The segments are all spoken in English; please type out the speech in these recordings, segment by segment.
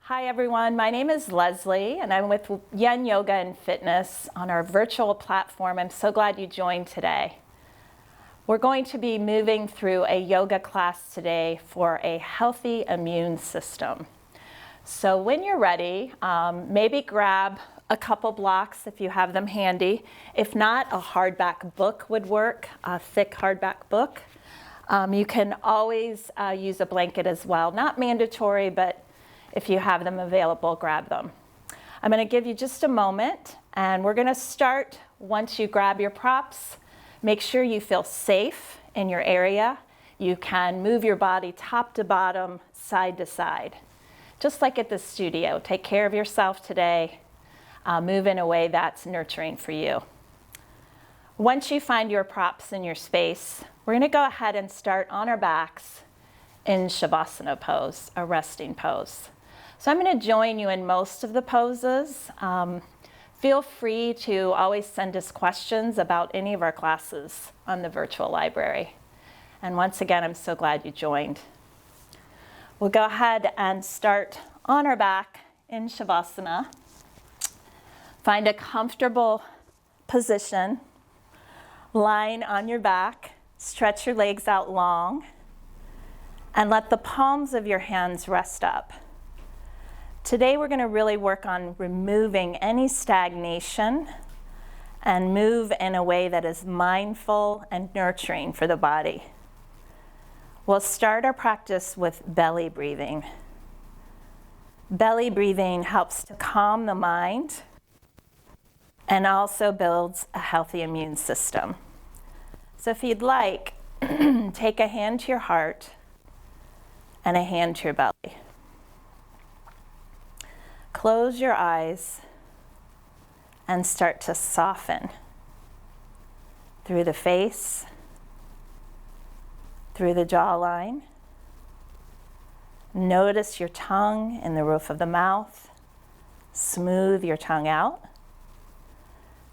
Hi everyone, my name is Leslie and I'm with Yen Yoga and Fitness on our virtual platform. I'm so glad you joined today. We're going to be moving through a yoga class today for a healthy immune system. So when you're ready, maybe grab a couple blocks if you have them handy. If not, a hardback book would work, a thick hardback book. You can always use a blanket as well. Not mandatory, but if you have them available, grab them. I'm going to give you just a moment, and we're going to start once you grab your props. Make sure you feel safe in your area. You can move your body top to bottom, side to side, just like at the studio. Take care of yourself today. Move in a way that's nurturing for you. Once you find your props in your space, we're going to go ahead and start on our backs in Shavasana pose, a resting pose. So I'm going to join you in most of the poses. Feel free to always send us questions about any of our classes on the virtual library. And once again, I'm so glad you joined. We'll go ahead and start on our back in Shavasana. Find a comfortable position. Lying on your back, stretch your legs out long, and let the palms of your hands rest up. Today we're going to really work on removing any stagnation and move in a way that is mindful and nurturing for the body. We'll start our practice with belly breathing. Belly breathing helps to calm the mind and also builds a healthy immune system. So if you'd like, take a hand to your heart and a hand to your belly. Close your eyes and start to soften through the face, through the jawline. Notice your tongue in the roof of the mouth. Smooth your tongue out.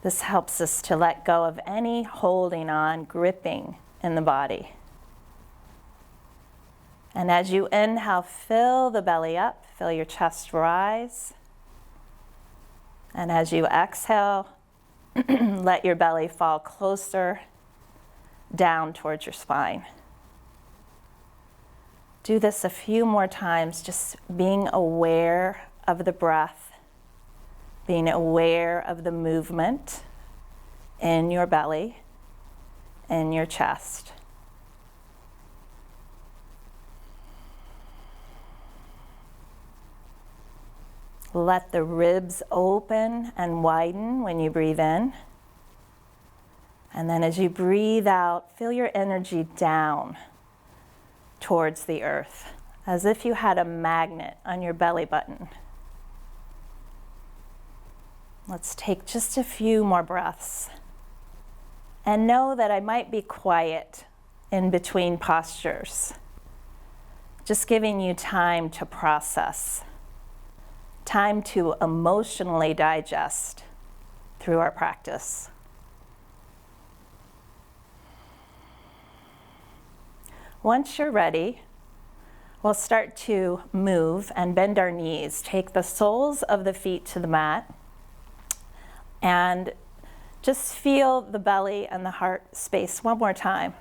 This helps us to let go of any holding on, gripping in the body. And as you inhale, fill the belly up, feel your chest rise. And as you exhale, let your belly fall closer down towards your spine. Do this a few more times, just being aware of the breath, being aware of the movement in your belly, in your chest. Let the ribs open and widen when you breathe in. And then as you breathe out, feel your energy down towards the earth, as if you had a magnet on your belly button. Let's take just a few more breaths. And know that I might be quiet in between postures, just giving you time to process. Time to emotionally digest through our practice. Once you're ready, we'll start to move and bend our knees. Take the soles of the feet to the mat and just feel the belly and the heart space one more time.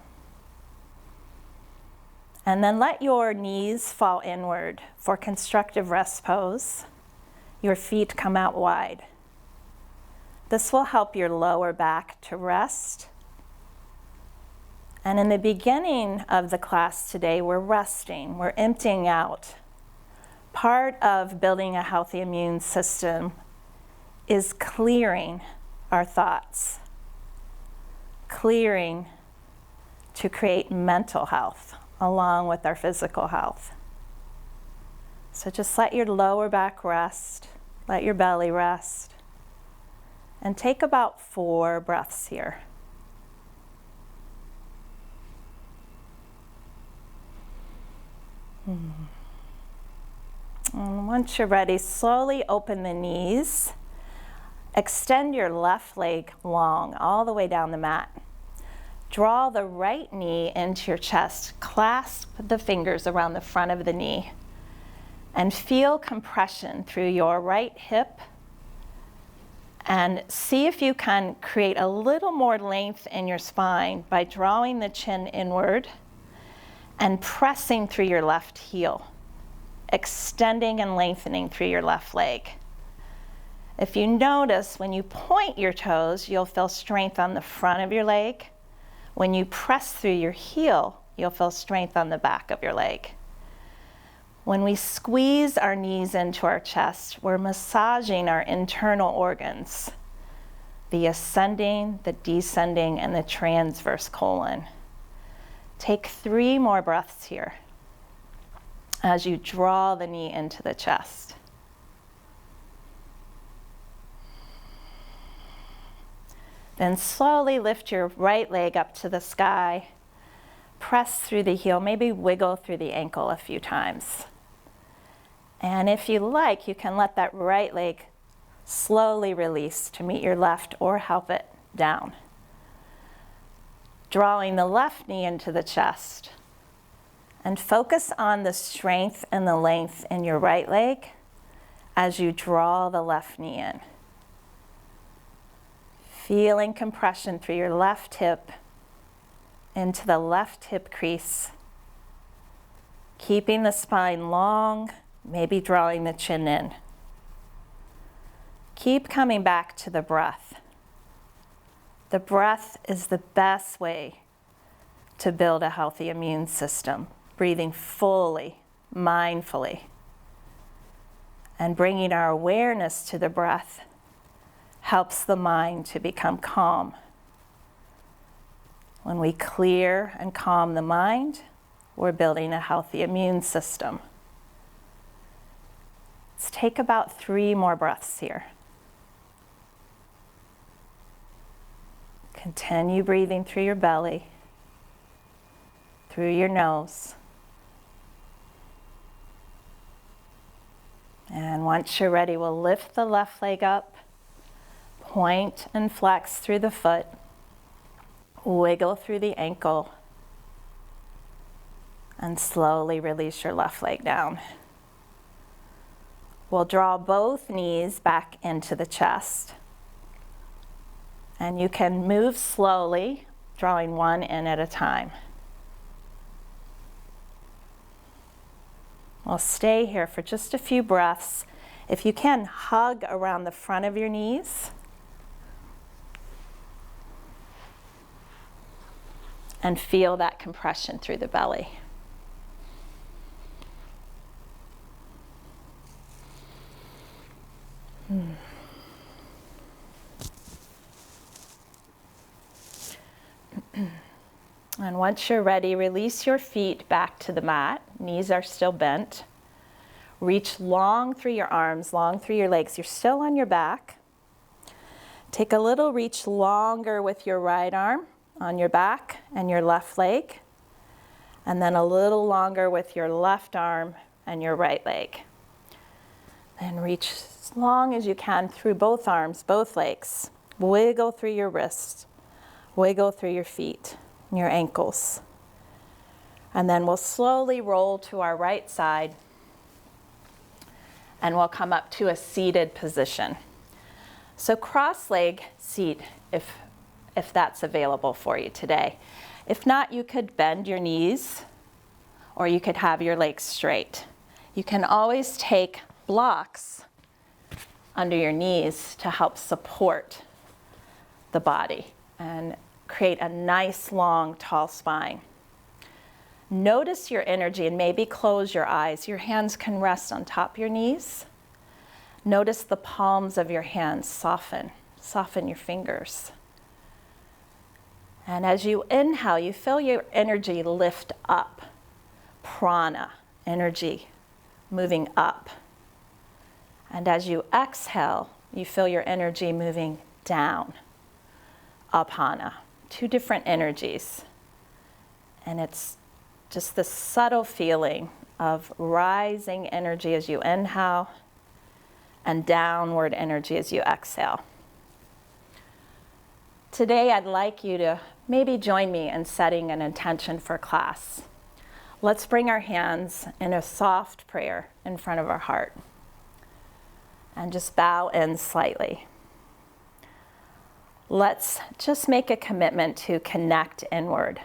And then let your knees fall inward for constructive rest pose. Your feet come out wide. This will help your lower back to rest. And in the beginning of the class today, we're resting, we're emptying out. Part of building a healthy immune system is clearing our thoughts, clearing to create mental health along with our physical health. So just let your lower back rest, let your belly rest, and take about 4 breaths here. And once you're ready, slowly open the knees. Extend your left leg long, all the way down the mat. Draw the right knee into your chest. Clasp the fingers around the front of the knee. And feel compression through your right hip. And see if you can create a little more length in your spine by drawing the chin inward and pressing through your left heel, extending and lengthening through your left leg. If you notice, when you point your toes, you'll feel strength on the front of your leg. When you press through your heel, you'll feel strength on the back of your leg. When we squeeze our knees into our chest, we're massaging our internal organs, the ascending, the descending, and the transverse colon. Take 3 more breaths here as you draw the knee into the chest. Then slowly lift your right leg up to the sky. Press through the heel, maybe wiggle through the ankle a few times. And if you like, you can let that right leg slowly release to meet your left or help it down. Drawing the left knee into the chest. And focus on the strength and the length in your right leg as you draw the left knee in. Feeling compression through your left hip into the left hip crease. Keeping the spine long, maybe drawing the chin in. Keep coming back to the breath. The breath is the best way to build a healthy immune system. Breathing fully, mindfully, and bringing our awareness to the breath helps the mind to become calm. When we clear and calm the mind, we're building a healthy immune system. Let's take about 3 more breaths here. Continue breathing through your belly, through your nose. And once you're ready, we'll lift the left leg up, point and flex through the foot, wiggle through the ankle, and slowly release your left leg down. We'll draw both knees back into the chest. And you can move slowly, drawing one in at a time. We'll stay here for just a few breaths. If you can, hug around the front of your knees. And feel that compression through the belly. And once you're ready, release your feet back to the mat. Knees are still bent. Reach long through your arms, long through your legs. You're still on your back. Take a little reach longer with your right arm on your back and your left leg. And then a little longer with your left arm and your right leg. Then reach as long as you can through both arms, both legs. Wiggle through your wrists. Wiggle through your feet, your ankles. And then we'll slowly roll to our right side and we'll come up to a seated position. So cross-leg seat if that's available for you today. If not, you could bend your knees or you could have your legs straight. You can always take blocks under your knees to help support the body and create a nice, long, tall spine. Notice your energy and maybe close your eyes. Your hands can rest on top of your knees. Notice the palms of your hands soften. Soften your fingers. And as you inhale, you feel your energy lift up. Prana, energy moving up. And as you exhale, you feel your energy moving down. Apana. 2 different energies. And it's just this subtle feeling of rising energy as you inhale and downward energy as you exhale. Today, I'd like you to maybe join me in setting an intention for class. let's bring our hands in a soft prayer in front of our heart. And just bow in slightly. Let's just make a commitment to connect inward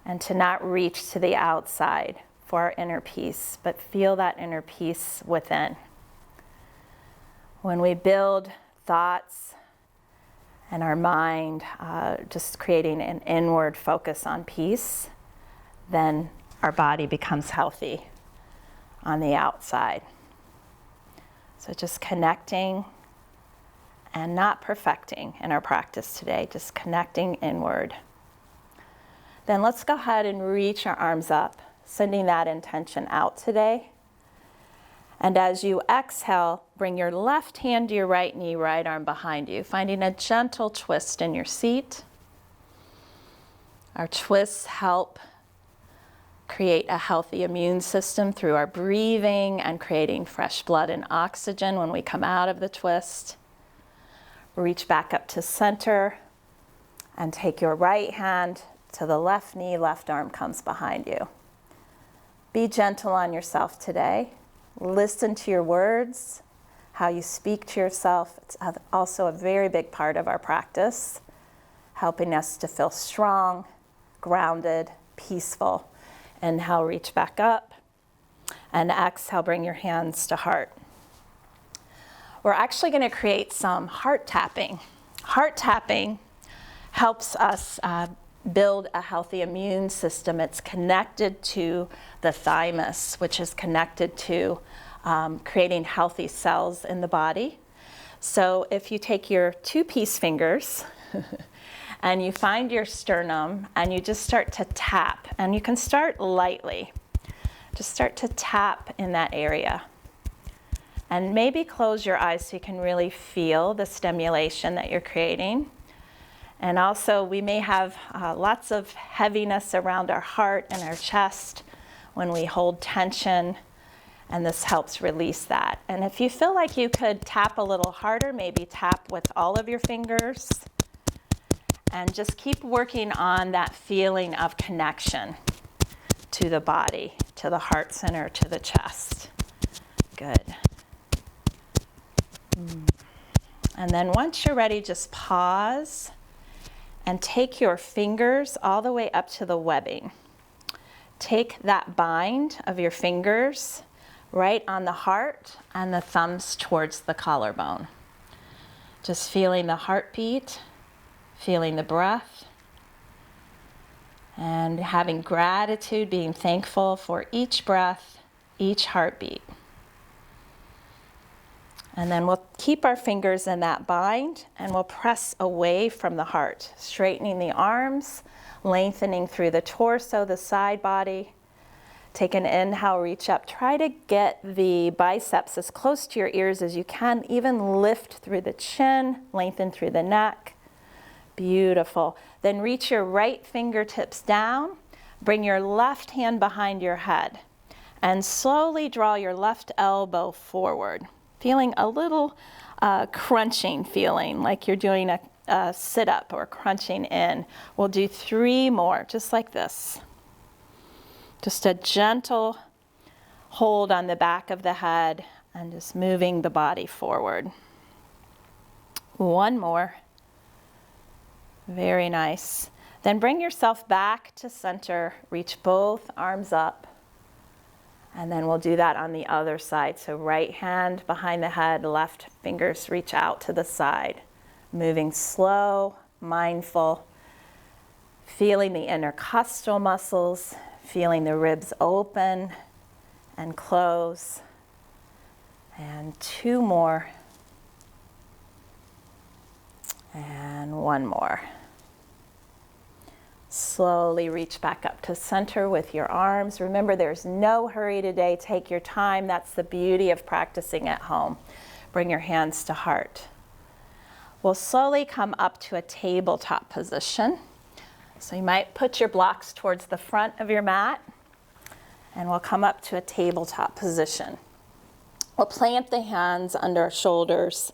and to not reach to the outside for our inner peace, but feel that inner peace within. When we build thoughts and our mind, just creating an inward focus on peace, then our body becomes healthy on the outside. So just connecting and not perfecting in our practice today, just connecting inward. Then let's go ahead and reach our arms up, sending that intention out today. And as you exhale, bring your left hand to your right knee, right arm behind you, finding a gentle twist in your seat. Our twists help create a healthy immune system through our breathing and creating fresh blood and oxygen when we come out of the twist. Reach back up to center and take your right hand to the left knee, left arm comes behind you. Be gentle on yourself today. Listen to your words, how you speak to yourself. It's also a very big part of our practice, helping us to feel strong, grounded, peaceful. Inhale, reach back up, and exhale, bring your hands to heart. We're actually going to create some heart tapping. Heart tapping helps us build a healthy immune system. It's connected to the thymus, which is connected to creating healthy cells in the body. So if you take your 2-piece fingers and you find your sternum and you just start to tap, and you can start lightly. Just start to tap in that area. And maybe close your eyes so you can really feel the stimulation that you're creating. And also we may have lots of heaviness around our heart and our chest when we hold tension, and this helps release that. And if you feel like you could tap a little harder, maybe tap with all of your fingers. And just keep working on that feeling of connection to the body, to the heart center, to the chest. Good. And then once you're ready, just pause and take your fingers all the way up to the webbing. Take that bind of your fingers right on the heart and the thumbs towards the collarbone. Just feeling the heartbeat, feeling the breath, and having gratitude, being thankful for each breath, each heartbeat. And then we'll keep our fingers in that bind and we'll press away from the heart, straightening the arms, lengthening through the torso, the side body. Take an inhale, reach up. Try to get the biceps as close to your ears as you can. Even lift through the chin, lengthen through the neck. Beautiful. Then reach your right fingertips down. Bring your left hand behind your head. And slowly draw your left elbow forward. Feeling a little crunching feeling, like you're doing a sit-up or crunching in. We'll do 3 more, just like this. Just a gentle hold on the back of the head and just moving the body forward. 1 more. Very nice. Then bring yourself back to center. Reach both arms up. And then we'll do that on the other side. So right hand behind the head, left fingers reach out to the side. Moving slow, mindful. Feeling the intercostal muscles. Feeling the ribs open and close. And 2 more. And 1 more. Slowly reach back up to center with your arms. Remember, there's no hurry today. Take your time. That's the beauty of practicing at home. Bring your hands to heart. We'll slowly come up to a tabletop position. So you might put your blocks towards the front of your mat, and we'll come up to a tabletop position. We'll plant the hands under our shoulders,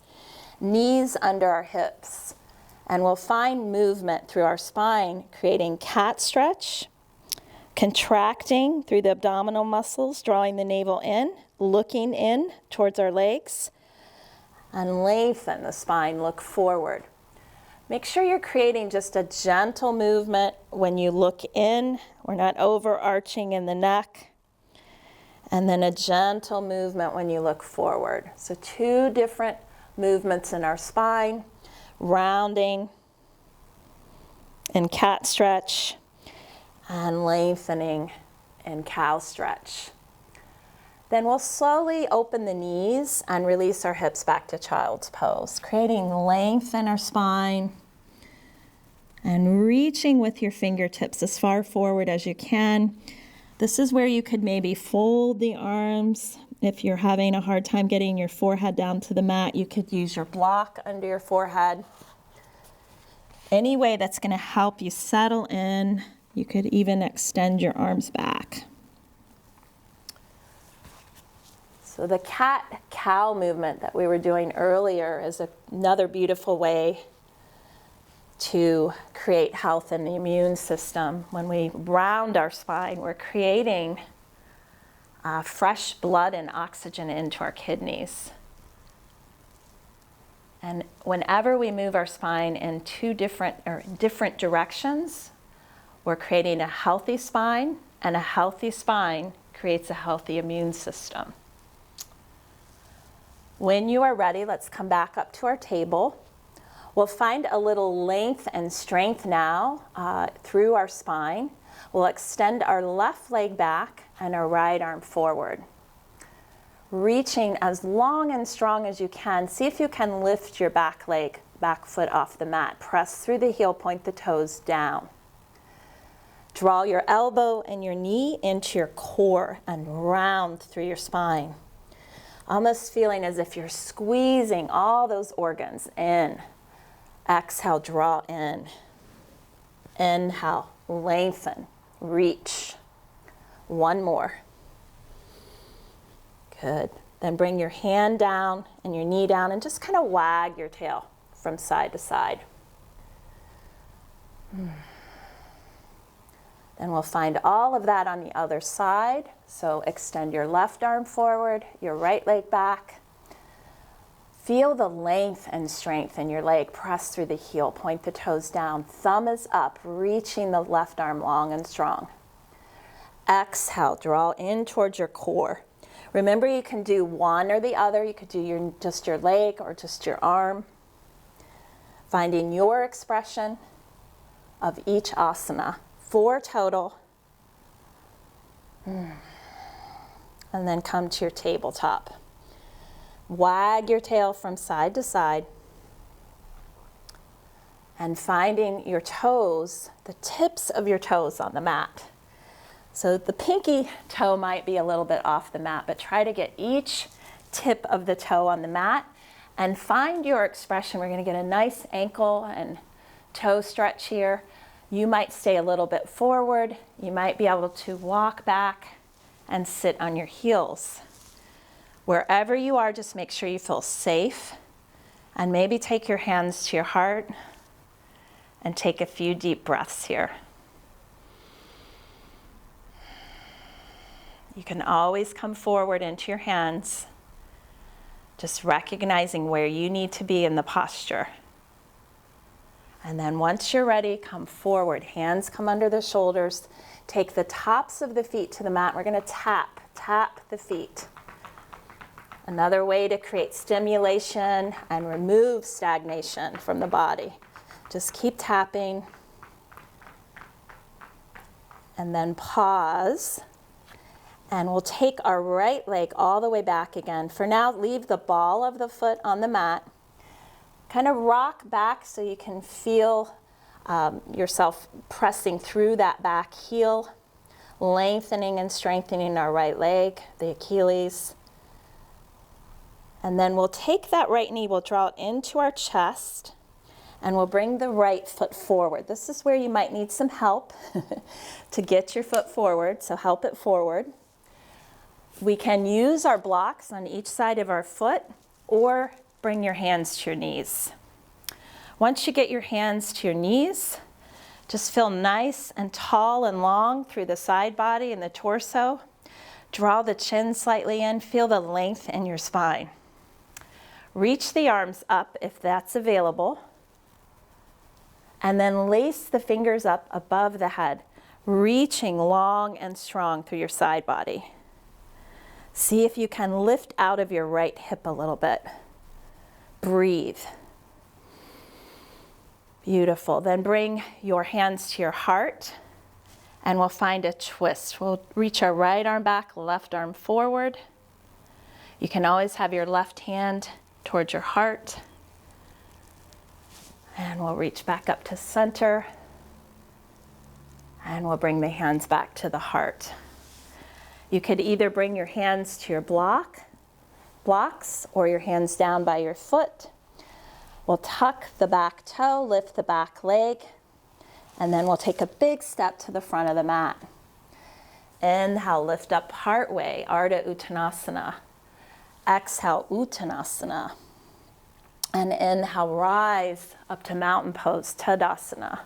knees under our hips. And we'll find movement through our spine, creating cat stretch, Contracting through the abdominal muscles, drawing the navel in, looking in towards our legs, and lengthen the spine, look forward. Make sure you're creating just a gentle movement when you look in. We're not overarching in the neck. And then a gentle movement when you look forward. So 2 different movements in our spine, rounding in cat stretch, and lengthening in cow stretch. Then we'll slowly open the knees and release our hips back to child's pose, creating length in our spine and reaching with your fingertips as far forward as you can. This is where you could maybe fold the arms. If you're having a hard time getting your forehead down to the mat, you could use your block under your forehead. Any way that's going to help you settle in. You could even extend your arms back. So the cat-cow movement that we were doing earlier is another beautiful way to create health in the immune system. When we round our spine, we're creating fresh blood and oxygen into our kidneys. And whenever we move our spine in different directions, we're creating a healthy spine, and a healthy spine creates a healthy immune system. When you are ready, let's come back up to our table. We'll find a little length and strength now through our spine. We'll extend our left leg back and our right arm forward. Reaching as long and strong as you can. See if you can lift your back foot off the mat. Press through the heel, point the toes down. Draw your elbow and your knee into your core and round through your spine. Almost feeling as if you're squeezing all those organs in. Exhale, draw in. Inhale, lengthen, reach. One more. Good. Then bring your hand down and your knee down and just kind of wag your tail from side to side. Then we'll find all of that on the other side. So extend your left arm forward, your right leg back. Feel the length and strength in your leg. Press through the heel, point the toes down. Thumb is up, reaching the left arm long and strong. Exhale, draw in towards your core. Remember, you can do one or the other. You could do just your leg or just your arm. Finding your expression of each asana. 4 total. And then come to your tabletop. Wag your tail from side to side. And finding your toes, the tips of your toes on the mat. So the pinky toe might be a little bit off the mat, but try to get each tip of the toe on the mat and find your expression. We're going to get a nice ankle and toe stretch here. You might stay a little bit forward. You might be able to walk back and sit on your heels. Wherever you are, just make sure you feel safe, and maybe take your hands to your heart and take a few deep breaths here. You can always come forward into your hands, just recognizing where you need to be in the posture. And then once you're ready, come forward. Hands come under the shoulders. Take the tops of the feet to the mat. We're going to tap the feet. Another way to create stimulation and remove stagnation from the body. Just keep tapping. And then pause. And we'll take our right leg all the way back again. For now, leave the ball of the foot on the mat. Kind of rock back so you can feel yourself pressing through that back heel, lengthening and strengthening our right leg, the Achilles. And then we'll take that right knee, we'll draw it into our chest, and we'll bring the right foot forward. This is where you might need some help to get your foot forward, so help it forward. We can use our blocks on each side of our foot, or bring your hands to your knees. Once you get your hands to your knees, Just feel nice and tall and long through the side body and the torso. Draw the chin slightly in, feel the length in your spine. Reach the arms up if that's available. And then lace the fingers up above the head, reaching long and strong through your side body. See if you can lift out of your right hip a little bit. Breathe. Beautiful. Then bring your hands to your heart and we'll find a twist. We'll reach our right arm back, left arm forward. You can always have your left hand towards your heart. And we'll reach back up to center. And we'll bring the hands back to the heart. You could either bring your hands to your blocks or your hands down by your foot. We'll tuck the back toe, lift the back leg, and then we'll take a big step to the front of the mat. Inhale, lift up partway, Ardha Uttanasana. Exhale, Uttanasana. And inhale, rise up to mountain pose, Tadasana.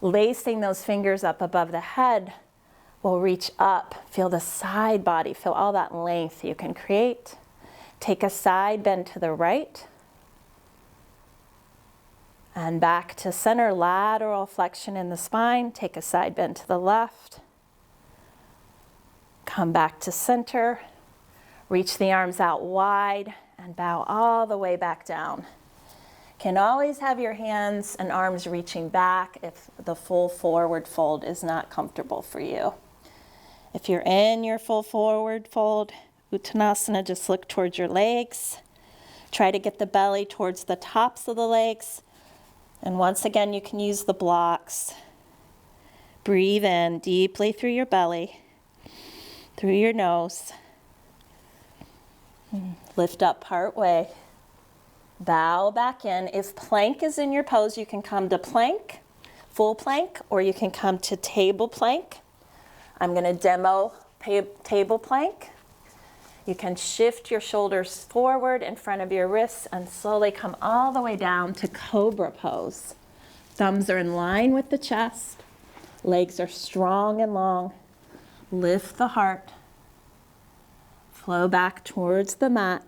Lacing those fingers up above the head, we'll reach up. Feel the side body, feel all that length you can create. Take a side bend to the right. And back to center, lateral flexion in the spine. Take a side bend to the left. Come back to center. Reach the arms out wide and bow all the way back down. Can always have your hands and arms reaching back if the full forward fold is not comfortable for you. If you're in your full forward fold, Uttanasana, just look towards your legs. Try to get the belly towards the tops of the legs. And once again, you can use the blocks. Breathe in deeply through your belly, through your nose. Lift up part way. Bow back in. If plank is in your pose, you can come to plank, full plank, or you can come to table plank. I'm going to demo table plank. You can shift your shoulders forward in front of your wrists and slowly come all the way down to cobra pose. Thumbs are in line with the chest. Legs are strong and long. Lift the heart. Flow back towards the mat.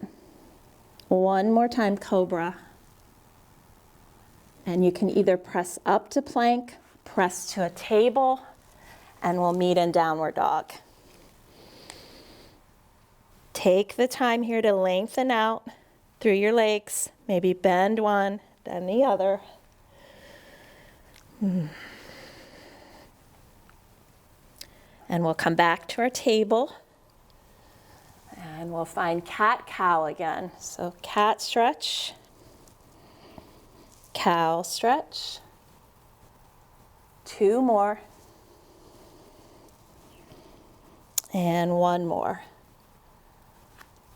One more time, cobra. And you can either press up to plank, press to a table, and we'll meet in downward dog. Take the time here to lengthen out through your legs. Maybe bend one, then the other. And we'll come back to our table. And we'll find cat-cow again. So cat stretch, cow stretch. 2 more. And 1 more.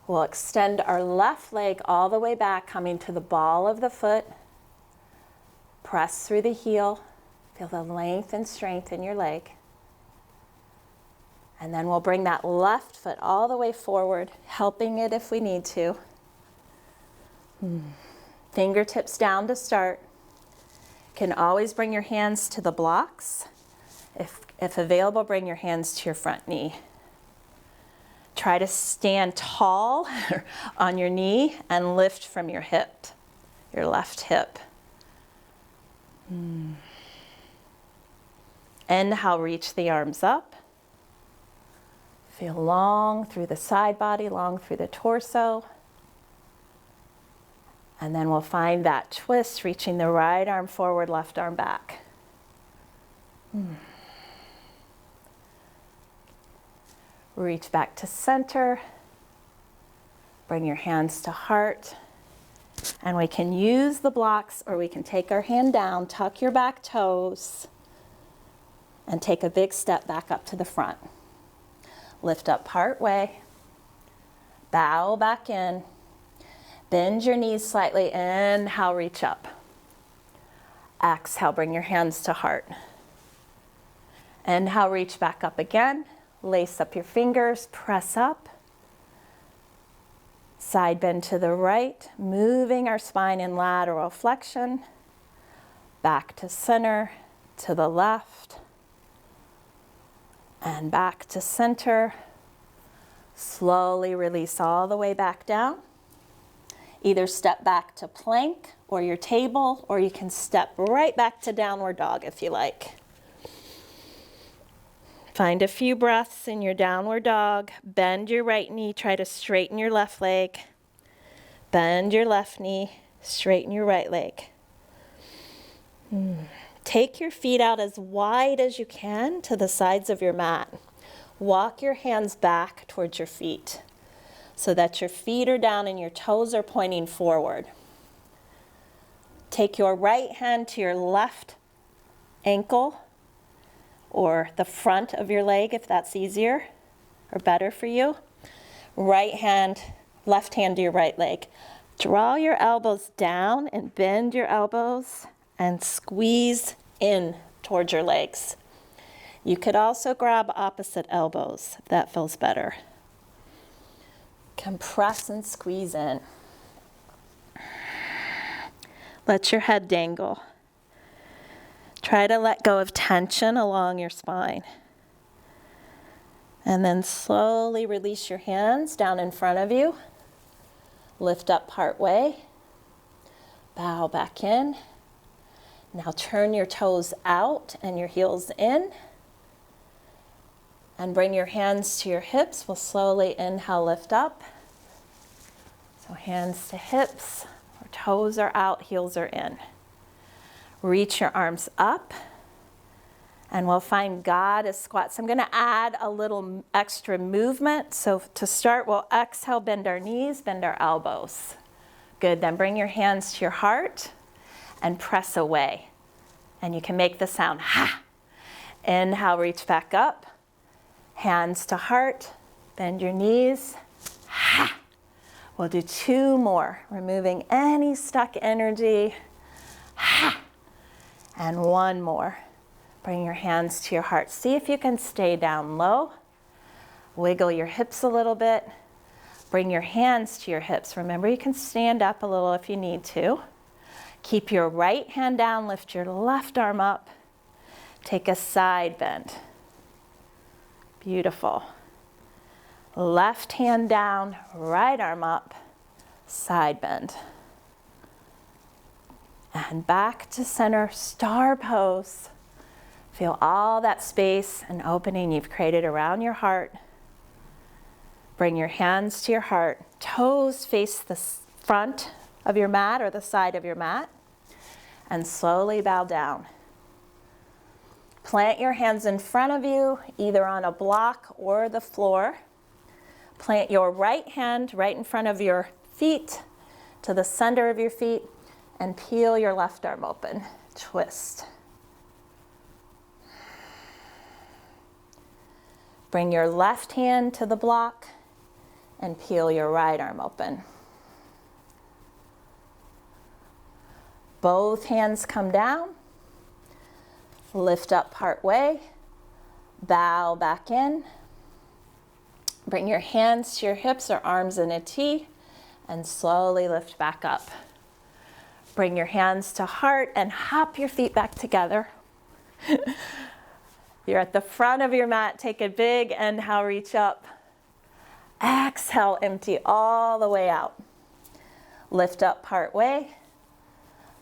We'll extend our left leg all the way back, coming to the ball of the foot. Press through the heel. Feel the length and strength in your leg. And then we'll bring that left foot all the way forward, helping it if we need to. Fingertips down to start. Can always bring your hands to the blocks. If available, bring your hands to your front knee. Try to stand tall on your knee and lift from your hip, your left hip. Inhale, reach the arms up. Feel long through the side body, long through the torso. And then we'll find that twist, reaching the right arm forward, left arm back. Reach back to center. Bring your hands to heart. And we can use the blocks, or we can take our hand down, tuck your back toes, and take a big step back up to the front. Lift up part way. Bow back in. Bend your knees slightly. Inhale, reach up. Exhale, bring your hands to heart. Inhale, reach back up again. Lace up your fingers, press up. Side bend to the right, moving our spine in lateral flexion. Back to center. to the left, and back to center. Slowly release all the way back down. Either step back to plank or your table, or you can step right back to downward dog if you like. Find a few breaths in your downward dog. Bend your right knee, try to straighten your left leg. Bend your left knee, straighten your right leg. Take your feet out as wide as you can to the sides of your mat. Walk your hands back towards your feet so that your feet are down and your toes are pointing forward. Take your right hand to your left ankle or the front of your leg if that's easier or better for you. Left hand to your right leg. Draw your elbows down and bend your elbows and squeeze in towards your legs. You could also grab opposite elbows if that feels better. Compress and squeeze in. Let your head dangle. Try to let go of tension along your spine. And then slowly release your hands down in front of you. Lift up part way. Bow back in. Now turn your toes out and your heels in. And bring your hands to your hips. We'll slowly inhale, lift up. So hands to hips, our toes are out, heels are in. Reach your arms up, and we'll find Goddess squats. I'm gonna add a little extra movement. So to start, we'll exhale, bend our knees, bend our elbows. Good, then bring your hands to your heart and press away. And you can make the sound, ha. Inhale, reach back up. Hands to heart, bend your knees, ha. We'll do 2 more, removing any stuck energy, ha. And 1 more. Bring your hands to your heart. See if you can stay down low. Wiggle your hips a little bit. Bring your hands to your hips. Remember, you can stand up a little if you need to. Keep your right hand down, lift your left arm up. Take a side bend. Beautiful. Left hand down, right arm up, side bend. And back to center, star pose. Feel all that space and opening you've created around your heart. Bring your hands to your heart. Toes face the front of your mat or the side of your mat. And slowly bow down. Plant your hands in front of you, either on a block or the floor. Plant your right hand right in front of your feet, to the center of your feet, and peel your left arm open. Twist. Bring your left hand to the block and peel your right arm open. Both hands come down. Lift up part way, bow back in. Bring your hands to your hips or arms in a T and slowly lift back up. Bring your hands to heart and hop your feet back together. You're at the front of your mat. Take a big inhale, reach up. Exhale, empty all the way out. Lift up part way,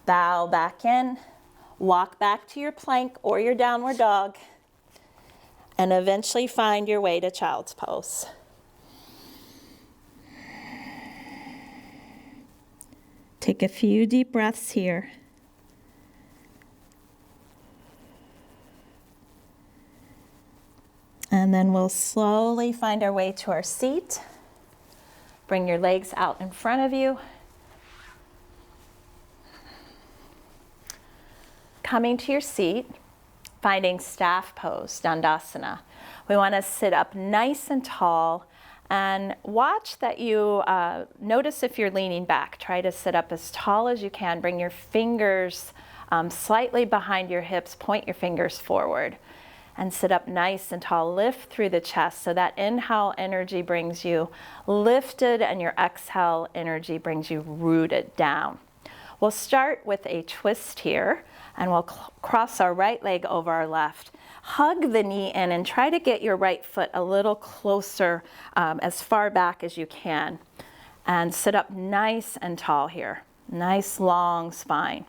bow back in. Walk back to your plank or your downward dog and eventually find your way to child's pose. Take a few deep breaths here. And then we'll slowly find our way to our seat. Bring your legs out in front of you. Coming to your seat, finding staff pose, Dandasana. We want to sit up nice and tall and watch that you notice if you're leaning back. Try to sit up as tall as you can. Bring your fingers slightly behind your hips. Point your fingers forward and sit up nice and tall. Lift through the chest so that inhale energy brings you lifted and your exhale energy brings you rooted down. We'll start with a twist here. And we'll cross our right leg over our left. Hug the knee in and try to get your right foot a little closer, as far back as you can. And sit up nice and tall here. Nice long spine.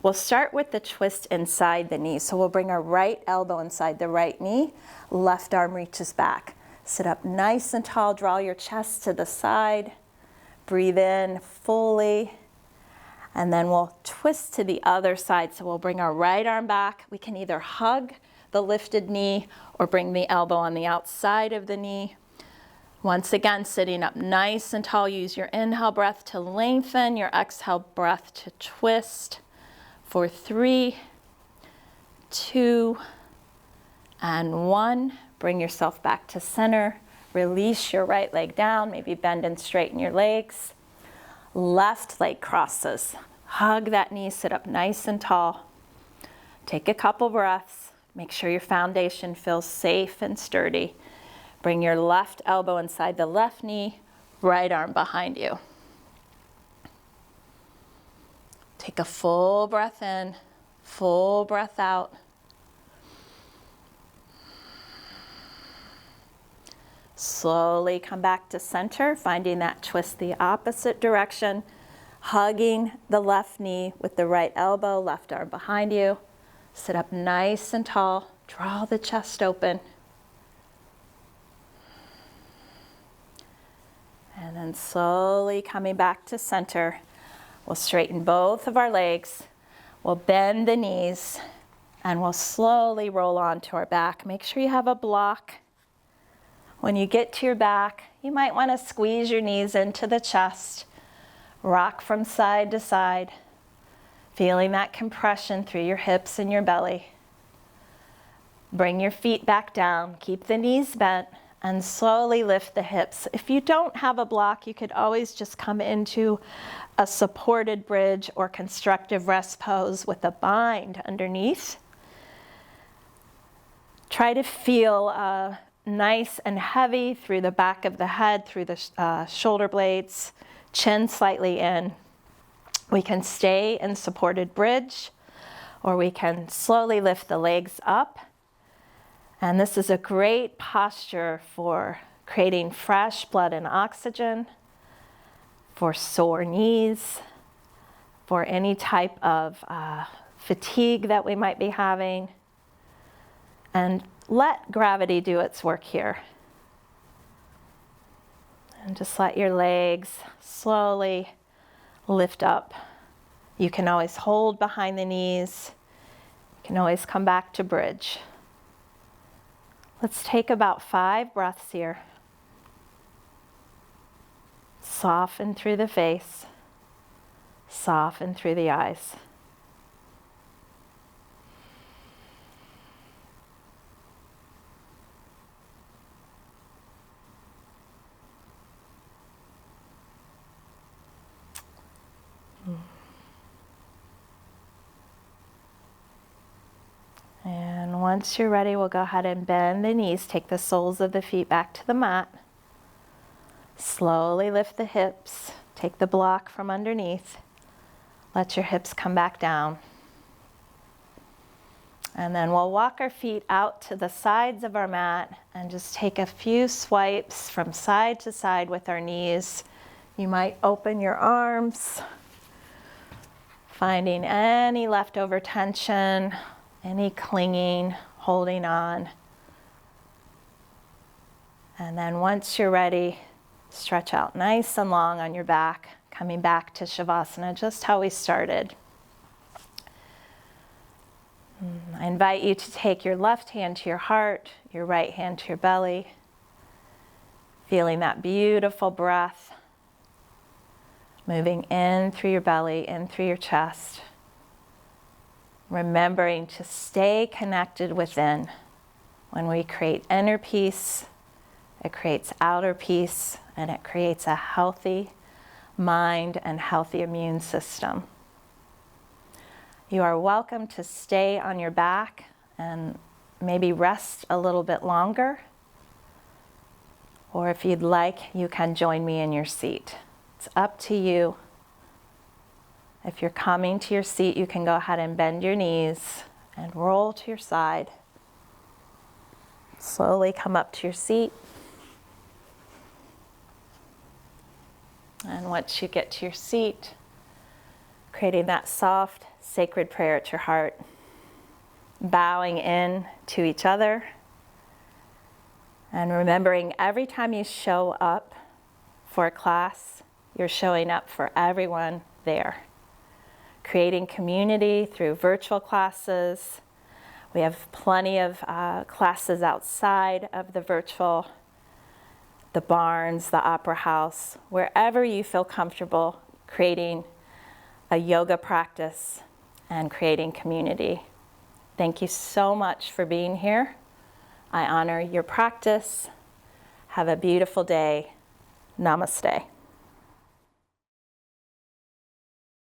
We'll start with the twist inside the knee. So we'll bring our right elbow inside the right knee. Left arm reaches back. Sit up nice and tall. Draw your chest to the side. Breathe in fully. And then we'll twist to the other side. So we'll bring our right arm back. We can either hug the lifted knee or bring the elbow on the outside of the knee. Once again, sitting up nice and tall. Use your inhale breath to lengthen, your exhale breath to twist. For 3, 2, and 1. Bring yourself back to center. Release your right leg down. Maybe bend and straighten your legs. Left leg crosses. Hug that knee, sit up nice and tall. Take a couple breaths. Make sure your foundation feels safe and sturdy. Bring your left elbow inside the left knee, right arm behind you. Take a full breath in, full breath out. Slowly come back to center, finding that twist the opposite direction, hugging the left knee with the right elbow, left arm behind you. Sit up nice and tall, draw the chest open. And then slowly coming back to center. We'll straighten both of our legs. We'll bend the knees and we'll slowly roll onto our back. Make sure you have a block. When you get to your back, you might want to squeeze your knees into the chest. Rock from side to side, feeling that compression through your hips and your belly. Bring your feet back down. Keep the knees bent and slowly lift the hips. If you don't have a block, you could always just come into a supported bridge or constructive rest pose with a bind underneath. Try to feel nice and heavy through the back of the head, through the shoulder blades, chin slightly in. We can stay in supported bridge, or we can slowly lift the legs up. And this is a great posture for creating fresh blood and oxygen, for sore knees, for any type of fatigue that we might be having. And let gravity do its work here. And just let your legs slowly lift up. You can always hold behind the knees. You can always come back to bridge. Let's take about 5 breaths here. Soften through the face. Soften through the eyes. And once you're ready, we'll go ahead and bend the knees. Take the soles of the feet back to the mat. Slowly lift the hips. Take the block from underneath. Let your hips come back down. And then we'll walk our feet out to the sides of our mat and just take a few swipes from side to side with our knees. You might open your arms, finding any leftover tension, any clinging, holding on. And then once you're ready, stretch out nice and long on your back, coming back to Shavasana, just how we started. I invite you to take your left hand to your heart, your right hand to your belly, feeling that beautiful breath moving in through your belly, in through your chest. Remembering to stay connected within. When we create inner peace, it creates outer peace, and it creates a healthy mind and healthy immune system. You are welcome to stay on your back and maybe rest a little bit longer. Or if you'd like, you can join me in your seat. It's up to you. If you're coming to your seat, you can go ahead and bend your knees and roll to your side. Slowly come up to your seat. And once you get to your seat, creating that soft, sacred prayer at your heart, bowing in to each other, and remembering every time you show up for a class, you're showing up for everyone there. Creating community through virtual classes. We have plenty of classes outside of the virtual, the barns, the opera house, wherever you feel comfortable creating a yoga practice and creating community. Thank you so much for being here. I honor your practice. Have a beautiful day. Namaste.